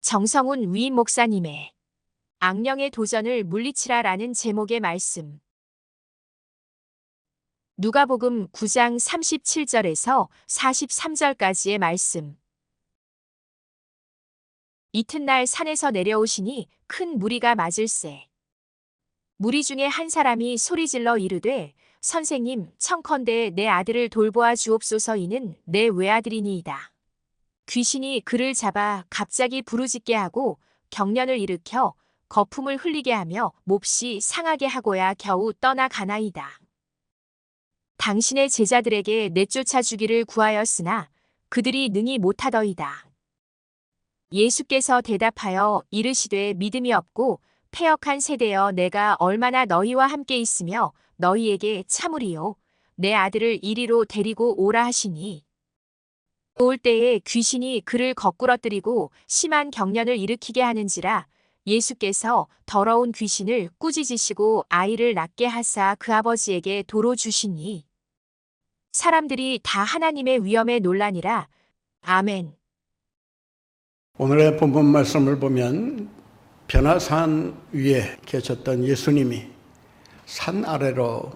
정성훈 위 목사님의 악령의 도전을 물리치라라는 제목의 말씀. 누가복음 9장 37절에서 43절까지의 말씀. 이튿날 산에서 내려오시니 큰 무리가 맞을세. 무리 중에 한 사람이 소리질러 이르되 선생님 청컨대 내 아들을 돌보아 주옵소서. 이는 내 외아들이니이다. 귀신이 그를 잡아 갑자기 부르짖게 하고 경련을 일으켜 거품을 흘리게 하며 몹시 상하게 하고야 겨우 떠나가나이다. 당신의 제자들에게 내쫓아 주기를 구하였으나 그들이 능히 못하더이다. 예수께서 대답하여 이르시되 믿음이 없고 패역한 세대여, 내가 얼마나 너희와 함께 있으며 너희에게 참으리요. 내 아들을 이리로 데리고 오라 하시니 올 때에 귀신이 그를 거꾸러뜨리고 심한 경련을 일으키게 하는지라. 예수께서 더러운 귀신을 꾸짖으시고 아이를 낫게 하사 그 아버지에게 도로 주시니 사람들이 다 하나님의 위엄에 놀라니라. 아멘. 오늘의 본문 말씀을 보면 변화산 위에 계셨던 예수님이 산 아래로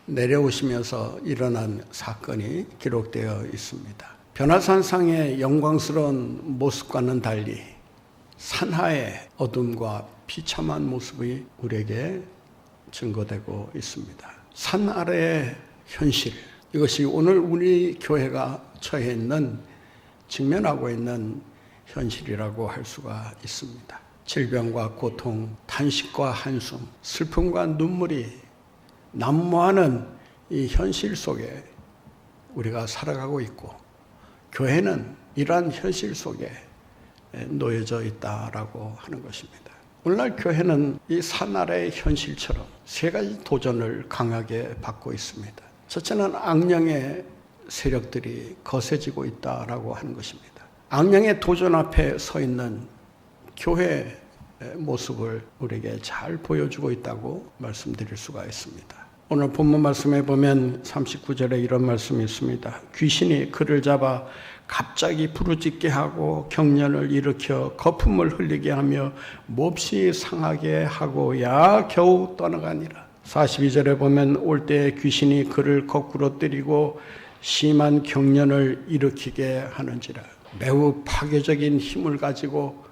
내려오시면서 일어난 사건이 기록되어 있습니다. 변화산상의 영광스러운 모습과는 달리 산하의 어둠과 비참한 모습이 우리에게 증거되고 있습니다. 산 아래의 현실, 이것이 오늘 우리 교회가 처해 있는, 직면하고 있는 현실이라고 할 수가 있습니다. 질병과 고통, 탄식과 한숨, 슬픔과 눈물이 난무하는 이 현실 속에 우리가 살아가고 있고, 교회는 이러한 현실 속에 놓여져 있다라고 하는 것입니다. 오늘날 교회는 이 산 아래의 현실처럼 세 가지 도전을 강하게 받고 있습니다. 첫째는 악령의 세력들이 거세지고 있다라고 하는 것입니다. 악령의 도전 앞에 서 있는 교회의 모습을 우리에게 잘 보여주고 있다고 말씀드릴 수가 있습니다. 오늘 본문 말씀에 보면 39절에 이런 말씀이 있습니다. 귀신이 그를 잡아 갑자기 부르짖게 하고 경련을 일으켜 거품을 흘리게 하며 몹시 상하게 하고야 겨우 떠나가니라. 42절에 보면 올 때에 귀신이 그를 거꾸로 때리고 심한 경련을 일으키게 하는지라. 매우 파괴적인 힘을 가지고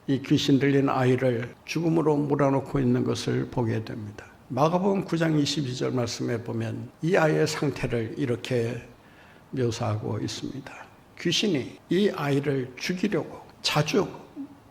이 귀신 들린 아이를 죽음으로 몰아넣고 있는 것을 보게 됩니다. 마가복음 9장 22절 말씀에 보면 이 아이의 상태를 이렇게 묘사하고 있습니다. 귀신이 이 아이를 죽이려고 자주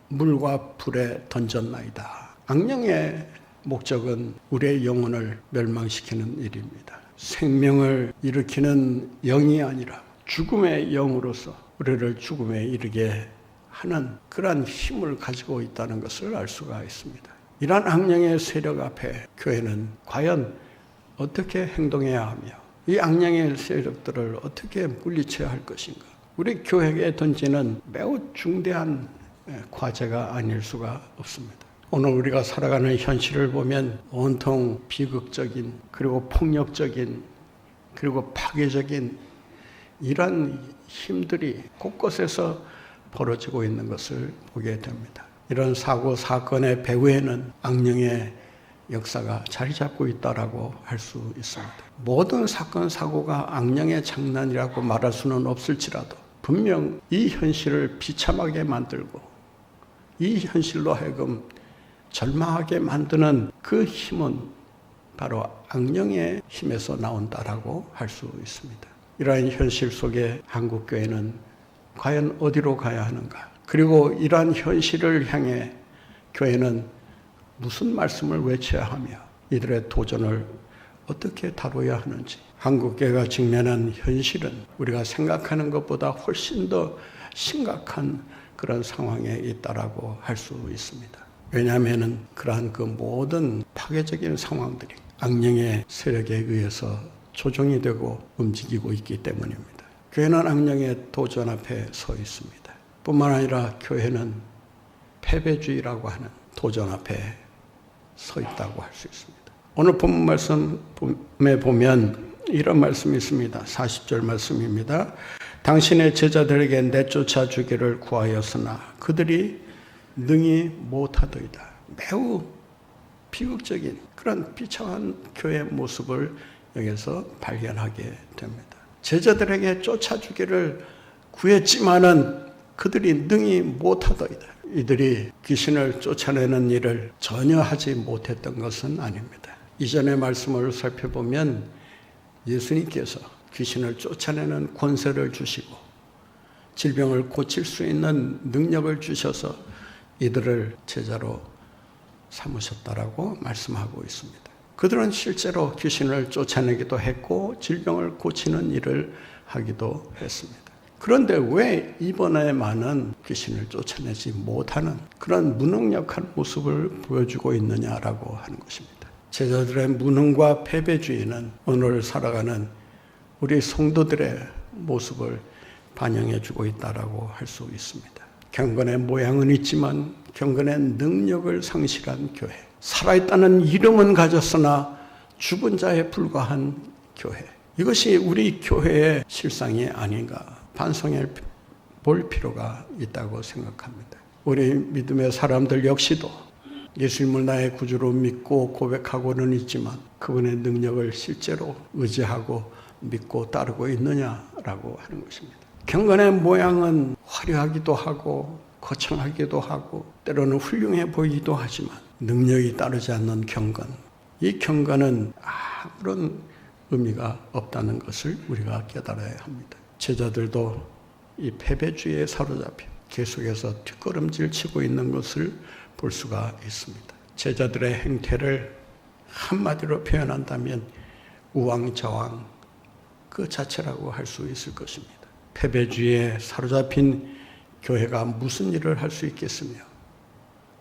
물과 불에 던졌나이다. 악령의 목적은 우리의 영혼을 멸망시키는 일입니다. 생명을 일으키는 영이 아니라 죽음의 영으로서 우리를 죽음에 이르게 하는 그러한 힘을 가지고 있다는 것을 알 수가 있습니다. 이러한 악령의 세력 앞에 교회는 과연 어떻게 행동해야 하며 이 악령의 세력들을 어떻게 물리쳐야 할 것인가? 우리 교회에 던지는 매우 중대한 과제가 아닐 수가 없습니다. 오늘 우리가 살아가는 현실을 보면 온통 비극적인, 그리고 폭력적인, 그리고 파괴적인 이러한 힘들이 곳곳에서 벌어지고 있는 것을 보게 됩니다. 이런 사고, 사건의 배후에는 악령의 역사가 자리 잡고 있다라고 할 수 있습니다. 모든 사건, 사고가 악령의 장난이라고 말할 수는 없을지라도 분명 이 현실을 비참하게 만들고 이 현실로 하여금 절망하게 만드는 그 힘은 바로 악령의 힘에서 나온다라고 할 수 있습니다. 이러한 현실 속에 한국교회는 과연 어디로 가야 하는가? 그리고 이러한 현실을 향해 교회는 무슨 말씀을 외쳐야 하며 이들의 도전을 어떻게 다뤄야 하는지, 한국교회가 직면한 현실은 우리가 생각하는 것보다 훨씬 더 심각한 그런 상황에 있다라고 할 수 있습니다. 왜냐하면 그러한 그 모든 파괴적인 상황들이 악령의 세력에 의해서 조종이 되고 움직이고 있기 때문입니다. 교회는 악령의 도전 앞에 서 있습니다. 뿐만 아니라 교회는 패배주의라고 하는 도전 앞에 서 있다고 할 수 있습니다. 오늘 본문 말씀에 보면 이런 말씀이 있습니다. 40절 말씀입니다. 당신의 제자들에게 내쫓아 주기를 구하였으나 그들이 능히 못하더이다. 매우 비극적인 그런 비참한 교회의 모습을 여기서 발견하게 됩니다. 제자들에게 쫓아주기를 구했지만은 그들이 능히 못하더이다. 이들이 귀신을 쫓아내는 일을 전혀 하지 못했던 것은 아닙니다. 이전의 말씀을 살펴보면 예수님께서 귀신을 쫓아내는 권세를 주시고 질병을 고칠 수 있는 능력을 주셔서 이들을 제자로 삼으셨다라고 말씀하고 있습니다. 그들은 실제로 귀신을 쫓아내기도 했고 질병을 고치는 일을 하기도 했습니다. 그런데 왜 이번에만은 귀신을 쫓아내지 못하는 그런 무능력한 모습을 보여주고 있느냐라고 하는 것입니다. 제자들의 무능과 패배주의는 오늘 살아가는 우리 성도들의 모습을 반영해주고 있다라고 할 수 있습니다. 경건의 모양은 있지만 경건의 능력을 상실한 교회, 살아있다는 이름은 가졌으나 죽은 자에 불과한 교회, 이것이 우리 교회의 실상이 아닌가 반성해 볼 필요가 있다고 생각합니다. 우리 믿음의 사람들 역시도 예수님을 나의 구주로 믿고 고백하고는 있지만 그분의 능력을 실제로 의지하고 믿고 따르고 있느냐라고 하는 것입니다. 경건의 모양은 화려하기도 하고 거창하기도 하고 때로는 훌륭해 보이기도 하지만 능력이 따르지 않는 경건, 이 경건은 아무런 의미가 없다는 것을 우리가 깨달아야 합니다. 제자들도 이 패배주의에 사로잡혀 계속해서 뒷걸음질 치고 있는 것을 볼 수가 있습니다. 제자들의 행태를 한마디로 표현한다면 우왕좌왕 그 자체라고 할 수 있을 것입니다. 패배주의에 사로잡힌 교회가 무슨 일을 할 수 있겠으며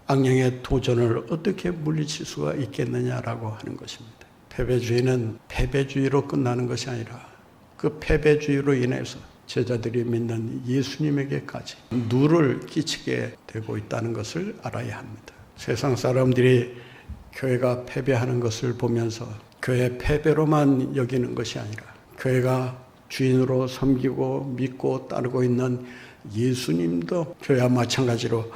악령의 도전을 어떻게 물리칠 수가 있겠느냐라고 하는 것입니다. 패배주의는 패배주의로 끝나는 것이 아니라 그 패배주의로 인해서 제자들이 믿는 예수님에게까지 누를 끼치게 되고 있다는 것을 알아야 합니다. 세상 사람들이 교회가 패배하는 것을 보면서 교회 패배로만 여기는 것이 아니라 교회가 주인으로 섬기고 믿고 따르고 있는 예수님도 교회와 마찬가지로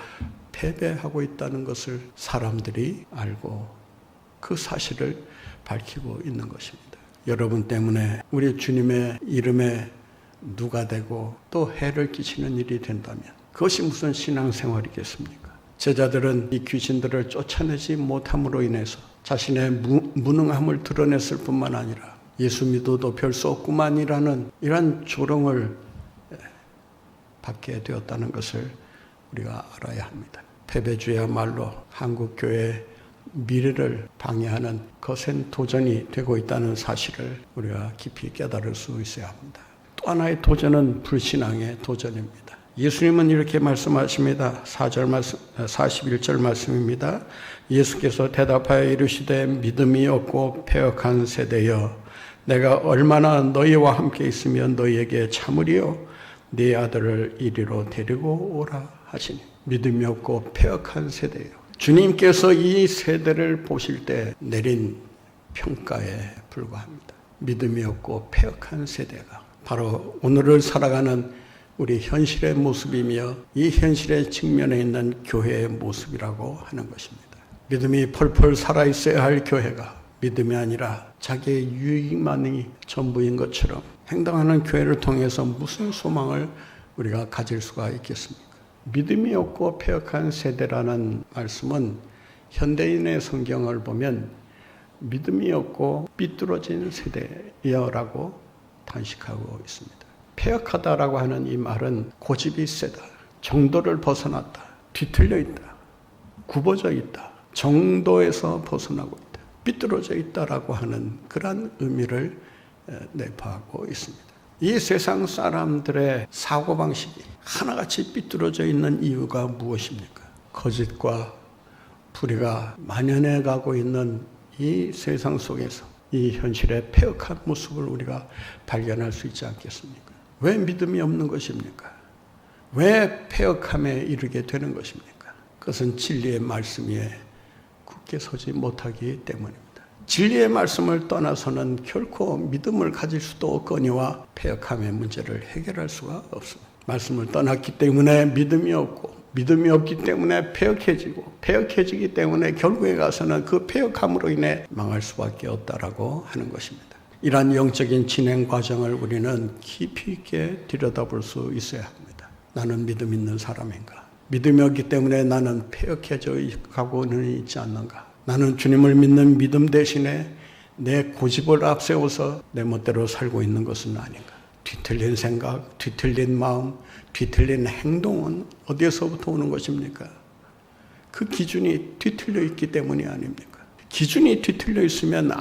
패배하고 있다는 것을 사람들이 알고 그 사실을 밝히고 있는 것입니다. 여러분 때문에 우리 주님의 이름에 누가 되고 또 해를 끼치는 일이 된다면 그것이 무슨 신앙생활이겠습니까? 제자들은 이 귀신들을 쫓아내지 못함으로 인해서 자신의 무능함을 드러냈을 뿐만 아니라 예수 믿어도 별 수 없구만이라는 이런 조롱을 받게 되었다는 것을 우리가 알아야 합니다. 패배주의야말로 한국교회의 미래를 방해하는 거센 도전이 되고 있다는 사실을 우리가 깊이 깨달을 수 있어야 합니다. 또 하나의 도전은 불신앙의 도전입니다. 예수님은 이렇게 말씀하십니다. 41절 말씀입니다. 예수께서 대답하여 이르시되 믿음이 없고 패역한 세대여 내가 얼마나 너희와 함께 있으면 너희에게 참으리요 네 아들을 이리로 데리고 오라 하시니 믿음이 없고 패역한 세대여 주님께서 이 세대를 보실 때 내린 평가에 불과합니다. 믿음이 없고 패역한 세대가 바로 오늘을 살아가는 우리 현실의 모습이며 이 현실의 측면에 있는 교회의 모습이라고 하는 것입니다. 믿음이 펄펄 살아있어야 할 교회가 믿음이 아니라 자기의 유익만이 전부인 것처럼 행동하는 교회를 통해서 무슨 소망을 우리가 가질 수가 있겠습니까? 믿음이 없고 패역한 세대라는 말씀은 현대인의 성경을 보면 믿음이 없고 삐뚤어진 세대여라고 단식하고 있습니다. 패역하다라고 하는 이 말은 고집이 세다, 정도를 벗어났다, 뒤틀려 있다, 굽어져 있다, 정도에서 벗어나고 있다, 삐뚤어져 있다라고 하는 그런 의미를 내포하고 있습니다. 이 세상 사람들의 사고방식이 하나같이 삐뚤어져 있는 이유가 무엇입니까? 거짓과 불의가 만연해 가고 있는 이 세상 속에서 이 현실의 패역한 모습을 우리가 발견할 수 있지 않겠습니까? 왜 믿음이 없는 것입니까? 왜 패역함에 이르게 되는 것입니까? 그것은 진리의 말씀 위에 굳게 서지 못하기 때문입니다. 진리의 말씀을 떠나서는 결코 믿음을 가질 수도 없거니와 패역함의 문제를 해결할 수가 없습니다. 말씀을 떠났기 때문에 믿음이 없고 믿음이 없기 때문에 패역해지기 때문에 결국에 가서는 그 패역함으로 인해 망할 수밖에 없다라고 하는 것입니다. 이러한 영적인 진행 과정을 우리는 깊이 있게 들여다볼 수 있어야 합니다. 나는 믿음 있는 사람인가? 믿음이 없기 때문에 나는 패역해져 가고는 있지 않는가? 나는 주님을 믿는 믿음 대신에 내 고집을 앞세워서 내 멋대로 살고 있는 것은 아닌가? 뒤틀린 생각, 뒤틀린 마음, 뒤틀린 행동은 어디에서부터 오는 것입니까? 그 기준이 뒤틀려 있기 때문이 아닙니까? 기준이 뒤틀려 있으면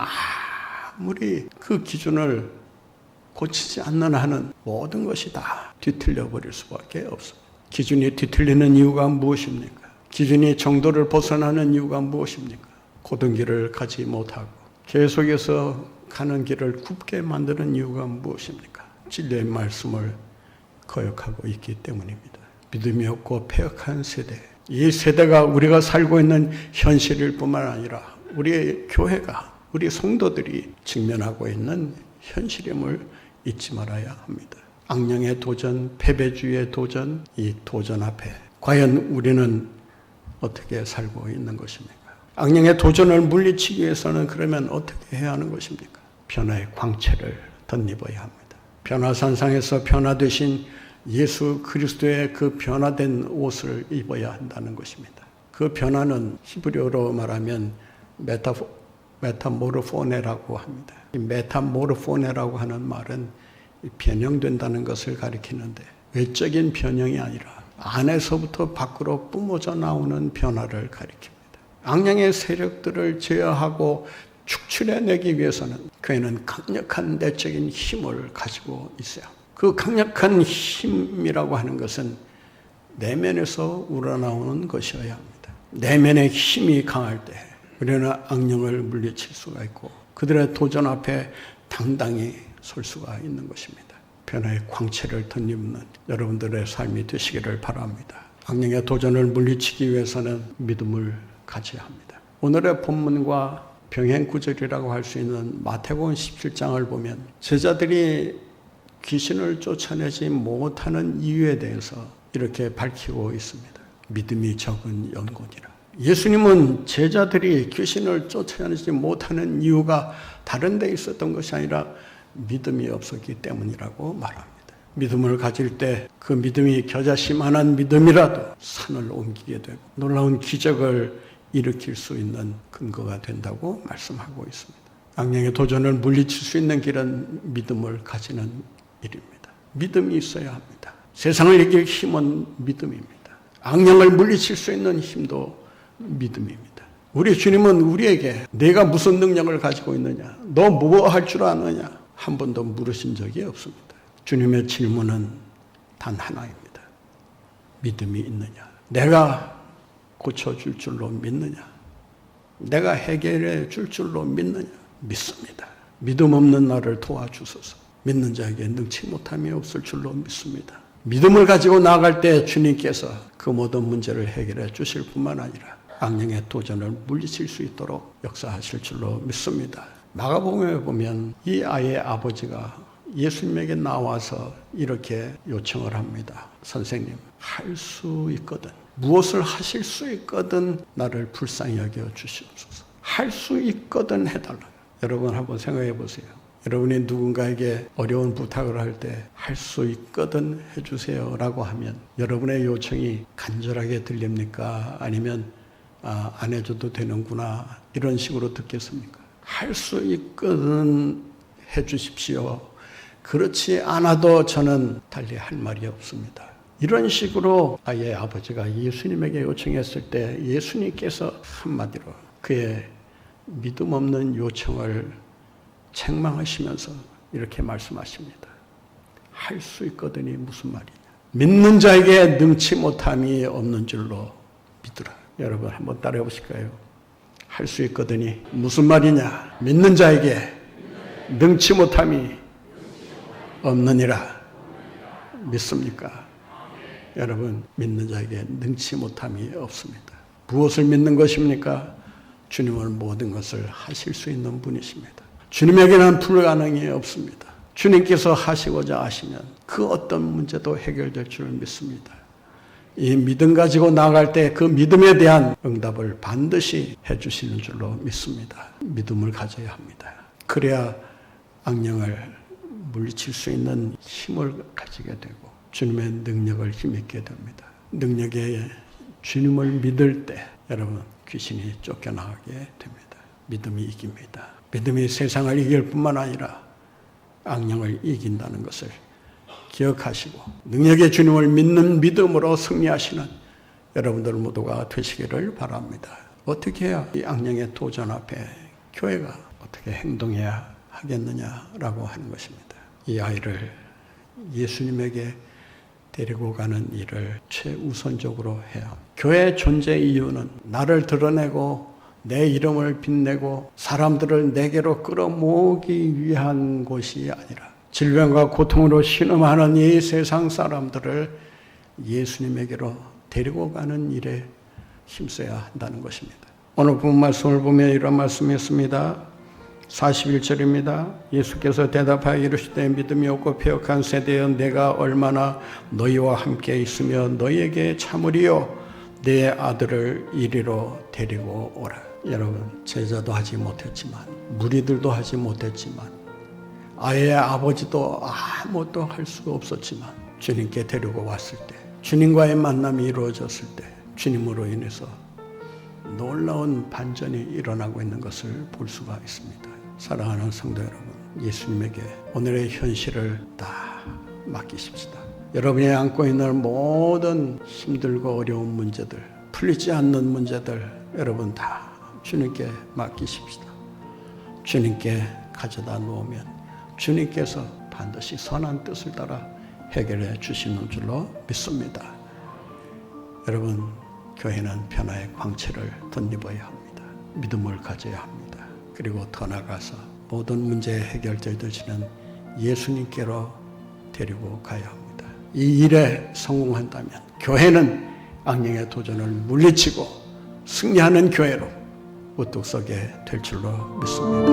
아무리 그 기준을 고치지 않는 한은 모든 것이 다 뒤틀려 버릴 수밖에 없습니다. 기준이 뒤틀리는 이유가 무엇입니까? 기준이 정도를 벗어나는 이유가 무엇입니까? 고든 길을 가지 못하고 계속해서 가는 길을 굽게 만드는 이유가 무엇입니까? 진리의 말씀을 거역하고 있기 때문입니다. 믿음이 없고 패역한 세대, 이 세대가 우리가 살고 있는 현실일 뿐만 아니라 우리의 교회가, 우리 성도들이 직면하고 있는 현실임을 잊지 말아야 합니다. 악령의 도전, 패배주의의 도전, 이 도전 앞에 과연 우리는 어떻게 살고 있는 것입니까? 악령의 도전을 물리치기 위해서는 그러면 어떻게 해야 하는 것입니까? 변화의 광채를 덧입어야 합니다. 변화산상에서 변화되신 예수 그리스도의 그 변화된 옷을 입어야 한다는 것입니다. 그 변화는 히브리어로 말하면 메타모르포네라고 합니다. 이 메타모르포네라고 하는 말은 변형된다는 것을 가리키는데 외적인 변형이 아니라 안에서부터 밖으로 뿜어져 나오는 변화를 가리킵니다. 악령의 세력들을 제어하고 축출해내기 위해서는 교회는 강력한 내적인 힘을 가지고 있어야 합니다. 그 강력한 힘이라고 하는 것은 내면에서 우러나오는 것이어야 합니다. 내면의 힘이 강할 때 우리는 악령을 물리칠 수가 있고 그들의 도전 앞에 당당히 설 수가 있는 것입니다. 변화의 광채를 덧입는 여러분들의 삶이 되시기를 바랍니다. 악령의 도전을 물리치기 위해서는 믿음을 가져야 합니다. 오늘의 본문과 병행 구절이라고 할 수 있는 마태복음 17장을 보면 제자들이 귀신을 쫓아내지 못하는 이유에 대해서 이렇게 밝히고 있습니다. 믿음이 적은 연고니라. 예수님은 제자들이 귀신을 쫓아내지 못하는 이유가 다른 데 있었던 것이 아니라 믿음이 없었기 때문이라고 말합니다. 믿음을 가질 때 그 믿음이 겨자씨만한 믿음이라도 산을 옮기게 되고 놀라운 기적을 일으킬 수 있는 근거가 된다고 말씀하고 있습니다. 악령의 도전을 물리칠 수 있는 길은 믿음을 가지는 일입니다. 믿음이 있어야 합니다. 세상을 이길 힘은 믿음입니다. 악령을 물리칠 수 있는 힘도 믿음입니다. 우리 주님은 우리에게 내가 무슨 능력을 가지고 있느냐, 너 뭐 할 줄 아느냐 한 번도 물으신 적이 없습니다. 주님의 질문은 단 하나입니다. 믿음이 있느냐? 내가 고쳐줄 줄로 믿느냐? 내가 해결해 줄 줄로 믿느냐? 믿습니다. 믿음 없는 나를 도와주소서. 믿는 자에게 능치 못함이 없을 줄로 믿습니다. 믿음을 가지고 나아갈 때 주님께서 그 모든 문제를 해결해 주실 뿐만 아니라 악령의 도전을 물리칠 수 있도록 역사하실 줄로 믿습니다. 마가복음에 보면 이 아이의 아버지가 예수님에게 나와서 이렇게 요청을 합니다. 선생님, 할 수 있거든. 무엇을 하실 수 있거든 나를 불쌍히 여겨 주시옵소서. 할 수 있거든 해달라요. 여러분 한번 생각해 보세요. 여러분이 누군가에게 어려운 부탁을 할 때 할 수 있거든 해주세요 라고 하면 여러분의 요청이 간절하게 들립니까? 아니면 안 해줘도 되는구나 이런 식으로 듣겠습니까? 할 수 있거든 해주십시오. 그렇지 않아도 저는 달리 할 말이 없습니다. 이런 식으로 아이의 아버지가 예수님에게 요청했을 때 예수님께서 한마디로 그의 믿음 없는 요청을 책망하시면서 이렇게 말씀하십니다. 할 수 있거든이 무슨 말이냐. 믿는 자에게 능치 못함이 없는 줄로 믿으라. 여러분 한번 따라해 보실까요? 할 수 있거든이 무슨 말이냐. 믿는 자에게 능치 못함이 없느니라. 믿습니까? 여러분 믿는 자에게 능치 못함이 없습니다. 무엇을 믿는 것입니까? 주님은 모든 것을 하실 수 있는 분이십니다. 주님에게는 불가능이 없습니다. 주님께서 하시고자 하시면 그 어떤 문제도 해결될 줄 믿습니다. 이 믿음 가지고 나아갈 때 그 믿음에 대한 응답을 반드시 해주시는 줄로 믿습니다. 믿음을 가져야 합니다. 그래야 악령을 물리칠 수 있는 힘을 가지게 되고 주님의 능력을 힘있게 됩니다. 능력에 주님을 믿을 때 여러분 귀신이 쫓겨나가게 됩니다. 믿음이 이깁니다. 믿음이 세상을 이길 뿐만 아니라 악령을 이긴다는 것을 기억하시고 능력의 주님을 믿는 믿음으로 승리하시는 여러분들 모두가 되시기를 바랍니다. 어떻게 해야 이 악령의 도전 앞에 교회가 어떻게 행동해야 하겠느냐라고 하는 것입니다. 이 아이를 예수님에게 데리고 가는 일을 최우선적으로 해야 합니다. 교회의 존재 이유는 나를 드러내고 내 이름을 빛내고 사람들을 내게로 끌어모으기 위한 곳이 아니라 질병과 고통으로 신음하는 이 세상 사람들을 예수님에게로 데리고 가는 일에 힘써야 한다는 것입니다. 오늘 본 말씀을 보면 이런 말씀이 있습니다. 41절입니다. 예수께서 대답하여 이르시되 믿음이 없고 패역한 세대여 내가 얼마나 너희와 함께 있으며 너희에게 참으리요 내 아들을 이리로 데리고 오라. 여러분 제자도 하지 못했지만 무리들도 하지 못했지만 아이의 아버지도 아무것도 할 수가 없었지만 주님께 데리고 왔을 때 주님과의 만남이 이루어졌을 때 주님으로 인해서 놀라운 반전이 일어나고 있는 것을 볼 수가 있습니다. 사랑하는 성도 여러분, 예수님에게 오늘의 현실을 다 맡기십시다. 여러분이 안고 있는 모든 힘들고 어려운 문제들, 풀리지 않는 문제들 여러분 다 주님께 맡기십시다. 주님께 가져다 놓으면 주님께서 반드시 선한 뜻을 따라 해결해 주시는 줄로 믿습니다. 여러분, 교회는 변화의 광채를 덧입어야 합니다. 믿음을 가져야 합니다. 그리고 더 나아가서 모든 문제의 해결자가 되시는 예수님께로 데리고 가야 합니다. 이 일에 성공한다면 교회는 악령의 도전을 물리치고 승리하는 교회로 우뚝 서게 될 줄로 믿습니다.